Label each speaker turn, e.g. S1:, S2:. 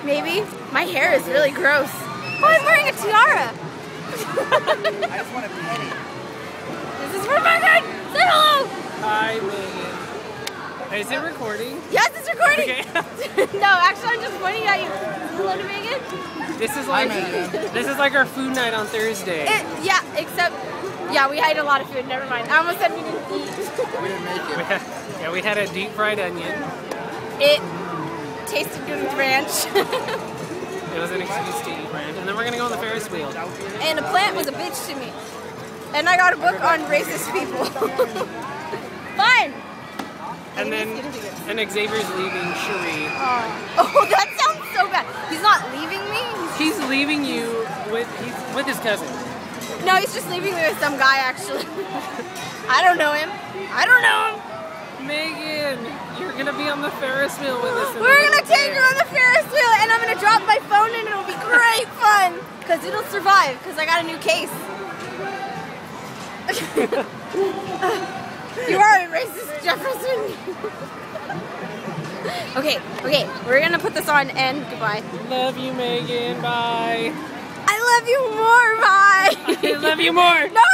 S1: Maybe. My hair is really gross. Oh, I'm wearing a tiara.
S2: I just want a penny.
S1: This is for Megan. Say hello.
S3: Hi, Megan. Is it recording?
S1: Yes, it's recording.
S3: Okay.
S1: No, actually, I'm just pointing at you. Hello to Megan.
S3: This is like our food night on Thursday.
S1: Yeah, except, yeah, we had a lot of food. Never mind. I almost said we didn't eat.
S2: We didn't make it.
S3: We had a deep fried onion.
S1: It tasted good with ranch.
S3: It was an excuse to eat ranch. And then we're gonna go on the Ferris wheel.
S1: And a plant was a bitch to me. And I got a book on racist people. Fine.
S3: And then Xavier's leaving Cherie.
S1: Oh, that sounds so bad. He's not leaving me.
S3: He's leaving you with his cousin.
S1: No, he's just leaving me with some guy, actually. I don't know him. I don't know him.
S3: Megan, you're gonna be on the Ferris wheel with us.
S1: We're gonna take her on the Ferris wheel, and I'm gonna drop my phone in, and it'll be great fun. Cause it'll survive. Cause I got a new case. You are a racist, Jefferson. Okay, we're gonna put this on and goodbye.
S3: Love you, Megan. Bye.
S1: I love you more. Bye.
S3: I love you more.
S1: No.